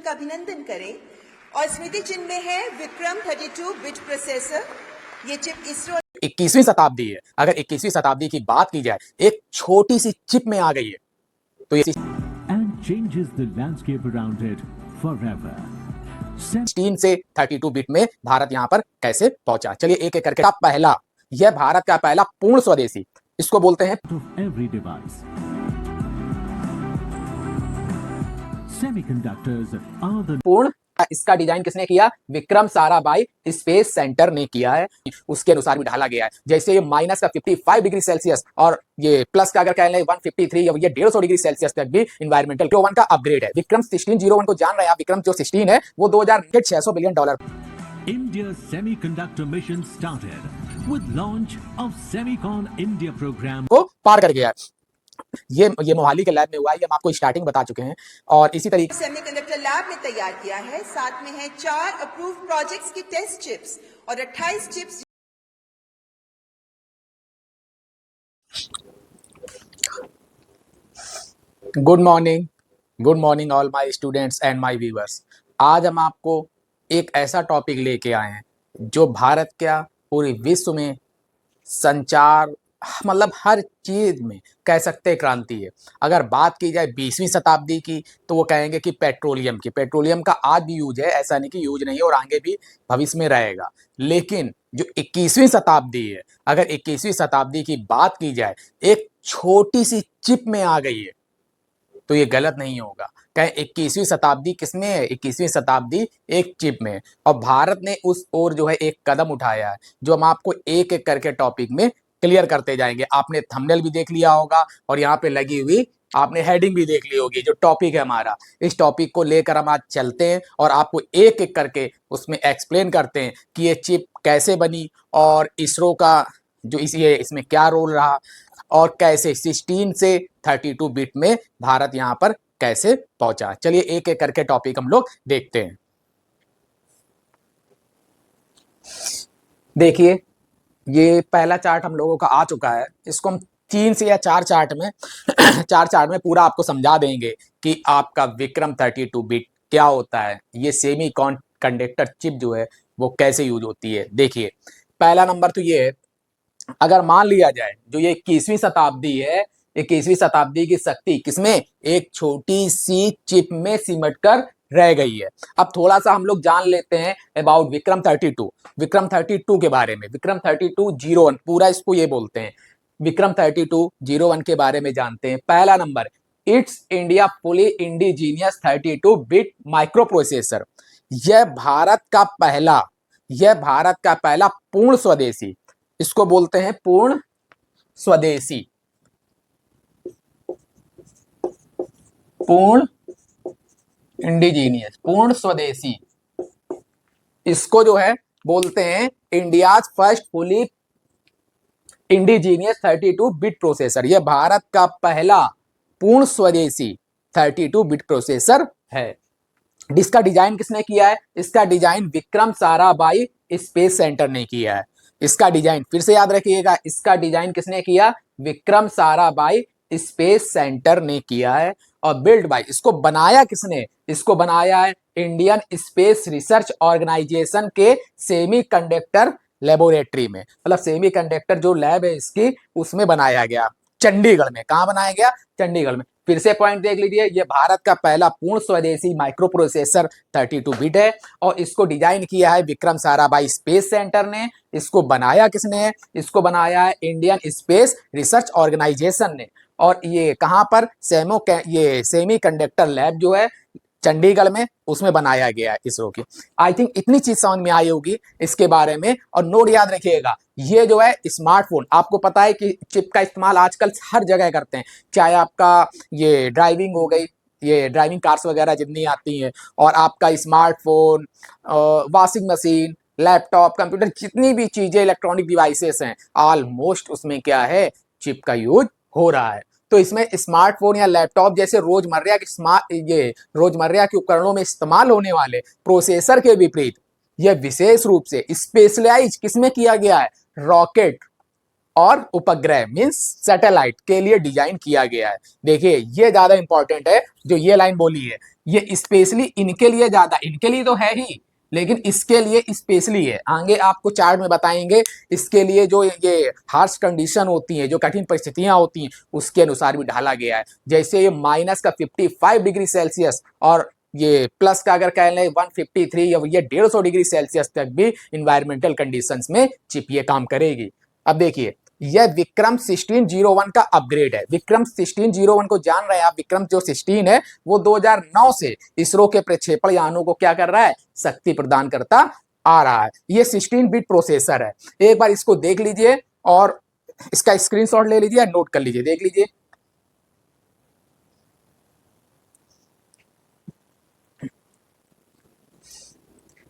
का अभिनंदन करें। और स्मृति चिन्ह में है विक्रम 32 बिट प्रोसेसर। ये चिप इसरो 21वीं शताब्दी है। अगर 21वीं शताब्दी की बात की जाए, एक छोटी सी चिप में आ गई है, तो ये and changes the landscape around it forever. 16 से 32 बिट में भारत यहां पर कैसे पहुंचा, चलिए एक एक करके। पहला, यह भारत का पहला पूर्ण स्वदेशी, इसको बोलते हैं Of every device. Semiconductors are the पूर्ण। इसका डिजाइन किसने किया? विक्रम साराभाई स्पेस सेंटर ने किया है। उसके अनुसार भी ढाला गया है। जैसे ये माइनस का 55 डिग्री सेल्सियस और ये प्लस का अगर कह लें 153 या ये 150 डिग्री सेल्सियस तक भी इन्वायरमेंटल 1 का अपग्रेड है। विक्रम 1601 को जान रहे हैं आप? विक्रम जो 16 है वो 2000 $600 billion. India's semiconductor mission started with launch of Semicon India program. को पार कर गया है। ये मोहाली के लैब में हुआ है, ये हम आपको स्टार्टिंग बता चुके हैं। और इसी तरीके सेमीकंडक्टर लैब में तैयार किया है। साथ में है 4 अप्रूव प्रोजेक्ट्स की टेस्ट चिप्स और 28 chips. Good morning all my students and my viewers. आज हम आपको एक ऐसा टॉपिक लेके आए हैं जो भारत का पूरे विश्व में संचार, मतलब हर चीज में कह सकते हैं क्रांति है। अगर बात की जाए 20वीं शताब्दी की, तो वो कहेंगे कि पेट्रोलियम का आज भी यूज है, ऐसा नहीं कि यूज नहीं है और आगे भी भविष्य में रहेगा। लेकिन जो 21वीं शताब्दी है, अगर 21वीं शताब्दी की बात की जाए, एक छोटी सी चिप में आ गई है, तो ये गलत नहीं होगा। कहें 21वीं शताब्दी किसमें है? 21वीं शताब्दी एक चिप में है। और भारत ने उस ओर जो है एक कदम उठाया है, जो हम आपको एक एक करके टॉपिक में क्लियर करते जाएंगे। आपने थंबनेल भी देख लिया होगा और यहाँ पे लगी हुई आपने हेडिंग भी देख ली होगी। जो टॉपिक है हमारा, इस टॉपिक को लेकर हम आज चलते हैं और आपको एक एक करके उसमें एक्सप्लेन करते हैं कि ये चिप कैसे बनी और इसरो का जो इसमें क्या रोल रहा और कैसे 16 से 32 बिट में भारत यहाँ पर कैसे पहुंचा। चलिए एक एक करके टॉपिक हम लोग देखते हैं। देखिए, ये पहला चार्ट हम लोगों का आ चुका है। इसको हम 3 से या 4 चार्ट में 4 चार्ट में पूरा आपको समझा देंगे कि आपका विक्रम 32 बिट क्या होता है, ये सेमी कंडक्टर चिप जो है वो कैसे यूज होती है। देखिए, पहला नंबर तो ये है, अगर मान लिया जाए जो ये 21वीं शताब्दी है, 21वीं शताब्दी की शक्ति किसमें? एक छोटी सी चिप में सिमट कर रह गई है। अब थोड़ा सा हम लोग जान लेते हैं अबाउट विक्रम 32 के बारे में। विक्रम 3201 पूरा इसको ये बोलते हैं। विक्रम 3201 के बारे में जानते हैं। पहला number, it's India fully indigenous 32 bit micro processor. यह भारत का पहला पूर्ण स्वदेशी, इसको बोलते हैं पूर्ण स्वदेशी, पूर्ण इंडिजीनियस, पूर्ण स्वदेशी। इसको जो है बोलते हैं India's first fully indigenous 32 bit processor. यह भारत का पहला पूर्ण स्वदेशी 32 बिट प्रोसेसर है। इसका डिजाइन किसने किया है? इसका design Vikram Sarabhai space centre ने किया है। इसका डिजाइन फिर से याद रखिएगा, इसका डिजाइन किसने किया? विक्रम साराभाई स्पेस सेंटर ने किया है। और बिल्ड बाय, इसको बनाया किसने? इसको बनाया है इंडियन स्पेस रिसर्च ऑर्गेनाइजेशन के सेमीकंडक्टर लेबोरेटरी में। मतलब सेमीकंडक्टर जो लैब है इसकी, उसमें बनाया गया चंडीगढ़ में। कहां बनाया गया? चंडीगढ़ में। फिर से पॉइंट देख लीजिए, ये भारत का पहला पूर्ण स्वदेशी माइक्रो प्रोसेसर 32 बिट है और इसको डिजाइन किया है विक्रम साराभाई स्पेस सेंटर ने। इसको बनाया किसने? इसको बनाया है इंडियन स्पेस रिसर्च ऑर्गेनाइजेशन ने। और ये कहां पर? ये सेमी कंडक्टर लैब जो है चंडीगढ़ में, उसमें बनाया गया है इसरो की। आई थिंक इतनी चीज समझ में आई होगी इसके बारे में। और नोट याद रखिएगा, ये जो है स्मार्टफोन, आपको पता है कि चिप का इस्तेमाल आजकल हर जगह करते हैं। चाहे आपका ये ड्राइविंग हो गई, ये ड्राइविंग कार्स वगैरह जितनी आती हैं, और आपका smartphone, washing machine, laptop, computer, जितनी भी चीजें इलेक्ट्रॉनिक डिवाइसेस हैं, ऑलमोस्ट उसमें क्या है? चिप का यूज हो रहा है। तो इसमें स्मार्टफोन या लैपटॉप जैसे रोजमर्रा के उपकरणों में इस्तेमाल होने वाले प्रोसेसर के विपरीत यह विशेष रूप से स्पेशलाइज किसमें किया गया है? रॉकेट और उपग्रह मीन्स सैटेलाइट के लिए डिजाइन किया गया है। देखिए ये ज्यादा इंपॉर्टेंट है, जो ये लाइन बोली है ये स्पेशली इनके लिए, ज्यादा इनके लिए तो है ही लेकिन इसके लिए स्पेशली है। आगे आपको चार्ट में बताएंगे इसके लिए जो ये हार्श कंडीशन होती है, जो कठिन परिस्थितियां होती हैं उसके अनुसार भी ढाला गया है। जैसे ये माइनस का 55 डिग्री सेल्सियस और ये प्लस का अगर कह लें 153 या ये 150 डिग्री सेल्सियस तक भी इन्वायरमेंटल कंडीशंस में चिप ये काम करेगी। अब देखिए यह विक्रम 1601 का अपग्रेड है। विक्रम 1601 को जान रहे हैं आप, विक्रम जो 16 है वो 2009 से इसरो के प्रक्षेपण यानों को क्या कर रहा है, शक्ति प्रदान करता आ रहा है। ये 16 बिट प्रोसेसर है। एक बार इसको देख लीजिए और इसका स्क्रीनशॉट ले लीजिए, नोट कर लीजिए, देख लीजिए।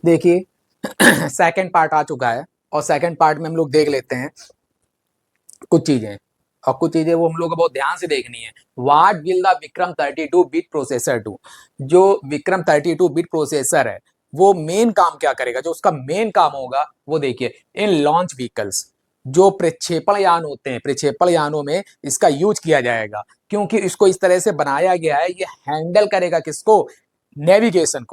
देखिए सेकंड पार्ट आ चुका है और सेकंड पार्ट में हम लोग देख लेते हैं कुछ चीजें, और कुछ चीजें वो हम लोग को बहुत ध्यान से देखनी है। What will the Vikram 32 bit processor do? जो विक्रम 32 बिट प्रोसेसर है वो मेन काम क्या करेगा, जो उसका मेन काम होगा वो देखिए, इन लॉन्च व्हीकल्स, जो प्रक्षेपण यान होते हैं, प्रक्षेपण यानों में इसका यूज किया जाएगा, क्योंकि इसको इस तरह से बनाया गया है ये हैंडल करेगा किसको, नेविगेशन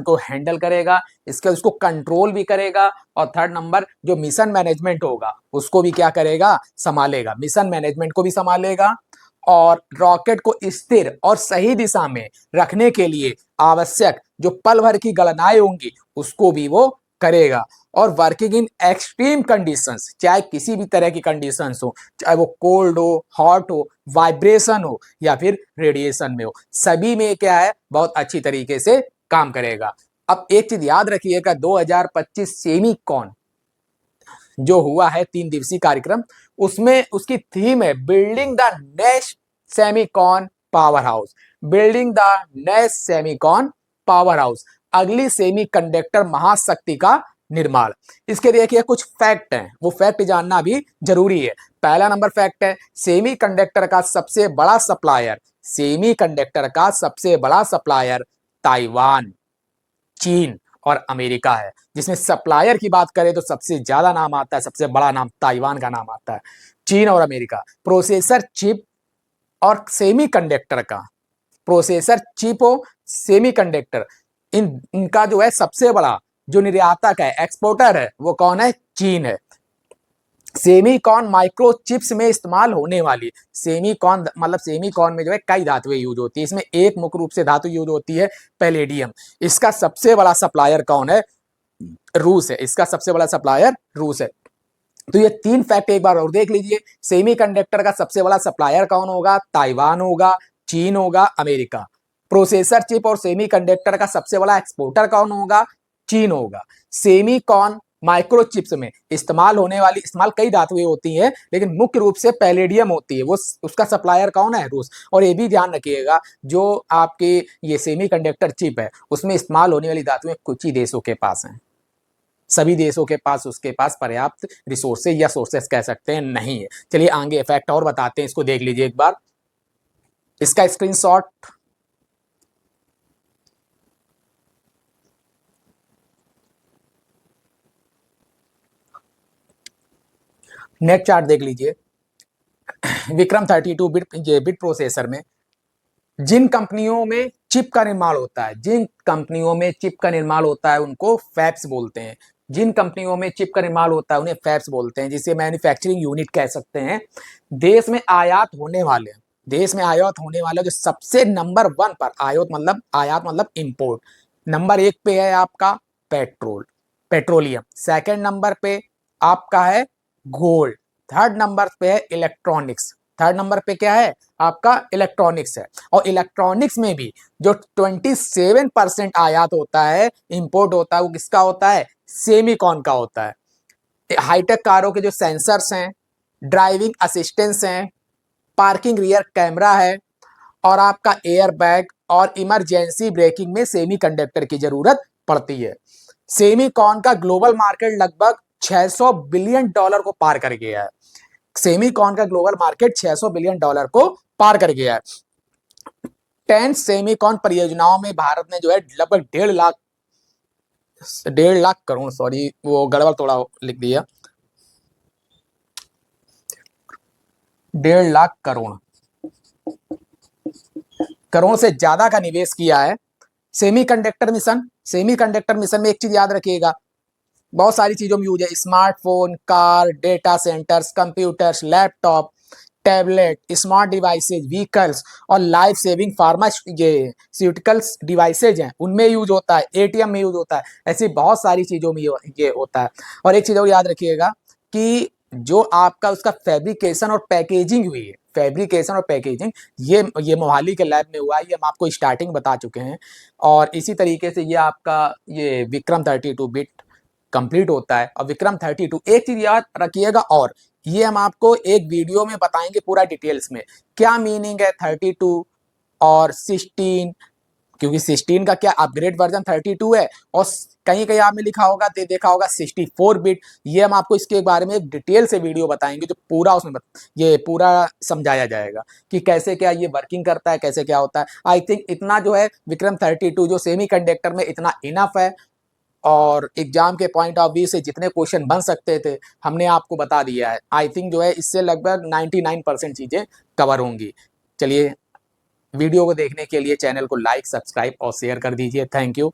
को हैंडल करेगा, इसके उसको कंट्रोल भी करेगा, और थर्ड नंबर जो मिशन मैनेजमेंट होगा उसको भी क्या करेगा, संभालेगा, मिशन मैनेजमेंट को भी संभालेगा, और रॉकेट को स्थिर और सही दिशा में रखने के लिए आवश्यक जो पल भर की गणनाएं होंगी उसको भी वो करेगा, और वर्किंग इन एक्सट्रीम कंडीशंस, चाहे किसी भी तरह की कंडीशंस हो, चाहे वो कोल्ड हो, हॉट हो, वाइब्रेशन हो या फिर रेडिएशन में हो, सभी में क्या है बहुत अच्छी तरीके से काम करेगा। अब एक चीज याद रखिएगा, 2025 सेमीकॉन जो हुआ है 3 दिवसीय कार्यक्रम, उसमें उसकी थीम है building the next Semicon power house, building the next Semicon power house, अगली सेमीकंडक्टर महाशक्ति का निर्माण। इसके देखिए कुछ फैक्ट हैं, वो फैक्ट जानना भी जरूरी है। पहला नंबर फैक्ट है, सेमीकंडक्टर का सबसे बड़ा सप्लायर, सेमीकंडक्टर का सबसे बड़ा सप्लायर ताइवान, चीन और अमेरिका है। जिसमें सप्लायर की बात करें तो सबसे ज्यादा नाम आता है, सबसे बड़ा नाम ताइवान का नाम आता है, चीन और अमेरिका। प्रोसेसर चिप और सेमीकंडक्टर का, प्रोसेसर चिप और सेमीकंडक्टर, इनका जो है सबसे बड़ा जो निर्यातक है, एक्सपोर्टर है, वो कौन है, चीन है। सेमीकॉन माइक्रोचिप्स में इस्तेमाल होने वाली, सेमीकॉन मतलब सेमीकॉन में जो है कई धातुएं यूज होती है, इसमें एक मुख्य रूप से धातु यूज होती है पैलेडियम। इसका सबसे बड़ा सप्लायर कौन है, रूस है, इसका सबसे बड़ा सप्लायर रूस है। तो ये 3 फैक्ट एक बार और देख लीजिए, सेमीकंडक्टर का सबसे बड़ा सप्लायर कौन होगा, ताइवान होगा, चीन होगा, अमेरिका। प्रोसेसर चिप और सेमीकंडक्टर का सबसे बड़ा एक्सपोर्टर कौन होगा, चीन होगा। सेमीकॉन माइक्रोचिप्स में इस्तेमाल होने वाली, इस्तेमाल कई धातुएं होती हैं लेकिन मुख्य रूप से पैलेडियम होती है, वो उसका सप्लायर कौन है, रूस। और ये भी ध्यान रखिएगा जो आपके ये सेमीकंडक्टर चिप है उसमें इस्तेमाल होने वाली धातुएं कुछ ही देशों के पास हैं, सभी देशों के पास उसके पास पर्याप्त रिसोर्सेज या सोर्सेस कह सकते हैं नहीं है। चलिए आगे फैक्ट और बताते हैं, इसको देख लीजिए एक बार, इसका स्क्रीनशॉट नेट चार्ट देख लीजिए। विक्रम 32 बिट प्रोसेसर में जिन कंपनियों में चिप का निर्माण होता है, जिन कंपनियों में चिप का निर्माण होता है उनको फैब्स बोलते हैं, जिन कंपनियों में चिप का निर्माण होता है उन्हें फैब्स बोलते हैं, जिसे मैन्युफैक्चरिंग यूनिट कह सकते हैं। देश में आयात होने वाले, देश में आयात होने वाले जो सबसे नंबर 1 पर, आयात मतलब इंपोर्ट, नंबर 1 पे है आपका पेट्रोलियम, सेकंड नंबर पे आपका है गोल्ड, थर्ड नंबर पे है इलेक्ट्रॉनिक्स, थर्ड नंबर पे क्या है आपका इलेक्ट्रॉनिक्स है। और इलेक्ट्रॉनिक्स में भी जो 27% आयात होता है, इंपोर्ट होता है, वो किसका होता है, सेमीकॉन का होता है। हाईटेक कारों के जो सेंसर्स हैं, ड्राइविंग असिस्टेंस हैं, पार्किंग रियर कैमरा है, और आपका एयर बैग और इमरजेंसी ब्रेकिंग में सेमीकंडक्टर की जरूरत पड़ती है। सेमीकॉन का ग्लोबल मार्केट लगभग $600 बिलियन को पार कर गया है। सेमीकॉन का ग्लोबल मार्केट $600 बिलियन को पार कर गया है। 10 सेमीकॉन परियोजनाओं में भारत ने जो है लगभग 1.5 लाख करोड़, सॉरी वो गड़बड़ थोड़ा लिख दिया, 1.5 लाख करोड़ से ज्यादा का निवेश किया है। सेमीकंडक्टर मिशन में एक चीज याद रखिएगा, बहुत सारी चीजों में यूज है, smartphone, car, data centres, computers, laptop, tablet, smart devices, vehicles और लाइफ सेविंग फार्मास्यूटिकल्स डिवाइसेज हैं, उनमें यूज होता है, एटीएम में यूज होता है, ऐसी बहुत सारी चीजों में ये होता है। और एक चीज और याद रखिएगा कि जो आपका उसका फैब्रिकेशन और पैकेजिंग हुई है, फैब्रिकेशन और पैकेजिंग ये मोहाली के लैब में हुआ है, ये हम आपको स्टार्टिंग बता चुके हैं। और इसी तरीके से ये आपका ये विक्रम 32 बिट कंप्लीट होता है। और विक्रम 32 एक चीज याद रखिएगा, और ये हम आपको एक वीडियो में बताएंगे पूरा डिटेल्स में क्या मीनिंग है 32 और 16, क्योंकि 16 का क्या अपग्रेड वर्जन 32 है, और कहीं कहीं आपने लिखा होगा देखा होगा 64 बिट। ये हम आपको इसके बारे में एक डिटेल से वीडियो बताएंगे जो पूरा उसमें ये पूरा समझाया जाएगा कि कैसे क्या ये वर्किंग करता है, कैसे क्या होता है। आई थिंक इतना जो है विक्रम 32 जो सेमीकंडक्टर में इतना इनफ है, और एग्जाम के पॉइंट ऑफ व्यू से जितने क्वेश्चन बन सकते थे हमने आपको बता दिया है। आई थिंक जो है इससे लगभग 99% चीज़ें कवर होंगी। चलिए, वीडियो को देखने के लिए चैनल को लाइक, सब्सक्राइब और शेयर कर दीजिए। Thank you.